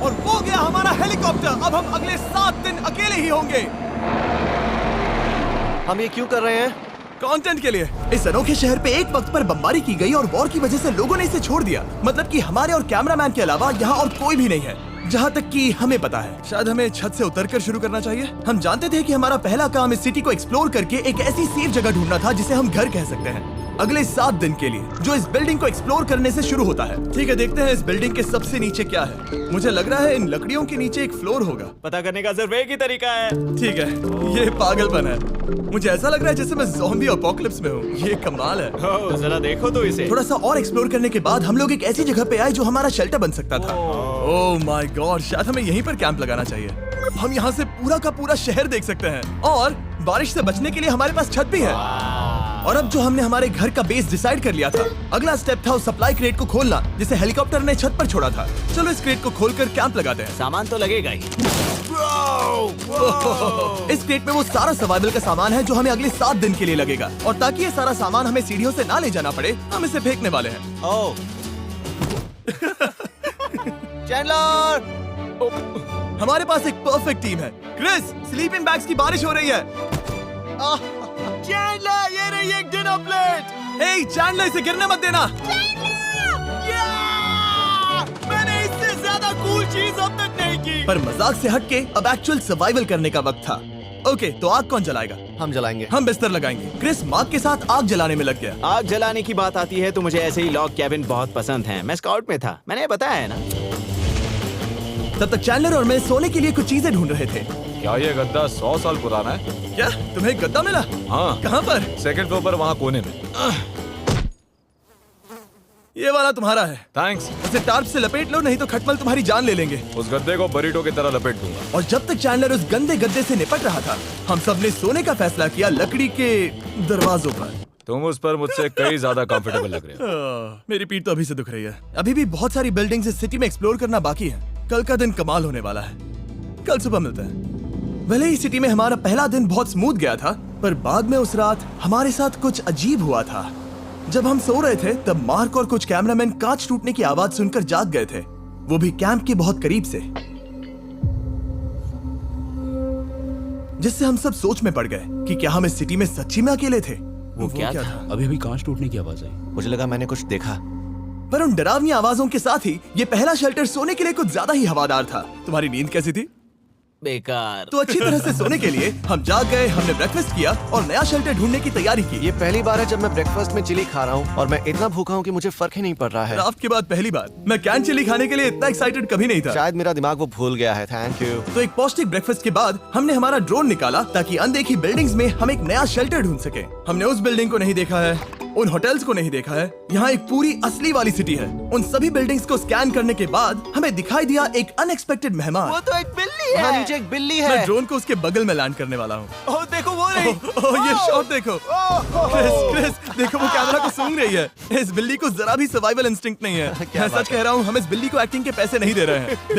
और वो गया हमारा हेलीकॉप्टर। अब हम अगले 7 दिन अकेले ही होंगे। हम ये क्यों कर रहे हैं? कंटेंट के लिए। इस अनोखे शहर पे एक वक्त पर बमबारी की गई और वॉर की वजह से लोगों ने इसे छोड़ दिया। मतलब कि हमारे और कैमरामैन के अलावा यहाँ और कोई भी नहीं है, जहाँ तक कि हमें पता है। शायद हमें छत से उतरकर शुरू करना चाहिए। हम जानते थे कि हमारा पहला काम इस सिटी को एक्सप्लोर करके एक ऐसी सेफ जगह ढूंढना था जिसे हम घर कह सकते हैं, अगले 7 दिन के लिए, जो इस बिल्डिंग को एक्सप्लोर करने से शुरू होता है। ठीक है, देखते हैं इस बिल्डिंग के सबसे नीचे क्या है। मुझे लग रहा है इन लकड़ियों के नीचे एक फ्लोर होगा। पता करने का सिर्फ एक ही तरीका है। ठीक है, ये पागलपन है। मुझे ऐसा लग रहा है जैसे मैं ज़ॉम्बी अपोकलिप्स में हूँ। ये कमाल है। ओह, जरा देखो तो इसे। थोड़ा सा और एक्सप्लोर करने के बाद हम लोग एक ऐसी जगह पे आए जो हमारा शेल्टर बन सकता था। ओह माय गॉड, शायद हमें यहीं पर कैंप लगाना चाहिए। हम यहाँ से पूरा का पूरा शहर देख सकते हैं और बारिश से बचने के लिए हमारे पास छत भी है। और अब जो हमने हमारे घर का बेस डिसाइड कर लिया था, अगला स्टेप था उस सप्लाई क्रेट को खोलना जिसे हेलीकॉप्टर ने छत पर छोड़ा था। चलो इस क्रेट को खोलकर कैंप लगाते हैं। सामान तो लगेगा ही। इस क्रेट में वो सारा सर्वाइवल का सामान है जो हमें अगले 7 दिन के लिए लगेगा। और ताकि ये सारा सामान हमें सीढ़ियों से ना ले जाना पड़े, हम इसे फेंकने वाले हैं। ओह, चैंडलर! हमारे पास एक परफेक्ट टीम है। क्रिस, स्लीपिंग बैग्स की बारिश हो रही है। चैंडलर, ये रही एक डिनर प्लेट। हे चैंडलर, इसे गिरने मत देना। मैंने इससे ज्यादा कूल चीज अब तक नहीं की। पर मजाक से हटके अब एक्चुअल सर्वाइवल करने का वक्त था। ओके, तो आग कौन जलाएगा? हम जलाएंगे। हम बिस्तर लगाएंगे। क्रिस मार्क के साथ आग जलाने में लग गया। आग जलाने की बात आती है तो मुझे ऐसे ही लॉग कैबिन बहुत पसंद हैं। मैं स्काउट में था, मैंने बताया है ना। तब तक चैंडलर और मैं सोने के लिए कुछ चीजें ढूंढ रहे थे। क्या ये गद्दा 100 साल पुराना है? क्या तुम्हें गद्दा मिला? हाँ, कहाँ पर? सेकंड फ्लोर पर, वहाँ कोने में। ये वाला तुम्हारा है। थैंक्स। इसे टार्प से लपेट लो, नहीं तो खटमल तुम्हारी जान ले लेंगे। उस गद्दे को बरीटो की तरह लपेट दूंगा। और जब तक चैंडलर उस गंदे गद्दे से निपट रहा था, हम सब ने सोने का फैसला किया लकड़ी के दरवाजों पर। तुम उस पर मुझसे कई ज्यादा कंफर्टेबल लग रहे हो। मेरी पीठ तो अभी से दुख रही है। अभी भी बहुत सारी बिल्डिंग्स इस सिटी में एक्सप्लोर करना बाकी है। कल का दिन कमाल होने वाला है। कल सुबह मिलते हैं। भले ही सिटी में हमारा पहला दिन बहुत स्मूथ गया था, पर बाद में उस रात हमारे साथ कुछ अजीब हुआ था। जब हम सो रहे थे तब मार्क और कुछ कैमरामैन कांच टूटने की आवाज सुनकर जाग गए थे, वो भी कैंप के बहुत करीब से, जिससे हम सब सोच में पड़ गए कि क्या हम इस सिटी में सच्ची में अकेले थे। वो क्या था? अभी अभी कांच टूटने की आवाज आई। मुझे लगा मैंने कुछ देखा। पर उन डरावनी आवाजों के साथ ही ये पहला शेल्टर सोने के लिए कुछ ज्यादा ही हवादार था। तुम्हारी नींद कैसी थी? बेकार। तो अच्छी तरह से सोने के लिए हम जाग गए, हमने ब्रेकफास्ट किया और नया शेल्टर ढूंढने की तैयारी की। ये पहली बार है जब मैं ब्रेकफास्ट में चिली खा रहा हूँ और मैं इतना भूखा हूँ कि मुझे फर्क ही नहीं पड़ रहा है। रात के बाद पहली बार। मैं कैन चिली खाने के लिए इतना एक्साइटेड कभी नहीं था। शायद मेरा दिमाग वो भूल गया है। Thank you. तो एक पौष्टिक ब्रेकफास्ट के बाद हमने हमारा ड्रोन निकाला ताकि अनदेखी बिल्डिंग्स में हम एक नया शेल्टर ढूंढ सके। हमने उस बिल्डिंग को नहीं देखा है, उन होटल्स को नहीं देखा है। यहाँ एक पूरी असली वाली सिटी है। उन सभी बिल्डिंग्स को स्कैन करने के बाद हमें दिखाई दिया एक अनएक्सपेक्टेड मेहमान। वो तो एक बिल्ली वहाँ है। नीचे एक बिल्ली मैं है। ड्रोन को उसके बगल में लैंड करने वाला हूँ। ओह, देखो वो रही। ये शॉट देखो। क्रिस, देखो वो कैमरा को सूंघ रही है। इस बिल्ली को जरा भी सर्वाइवल इंस्टिंक्ट नहीं है। मैं सच कह रहा हूँ, हम इस बिल्ली को एक्टिंग के पैसे नहीं दे रहे हैं।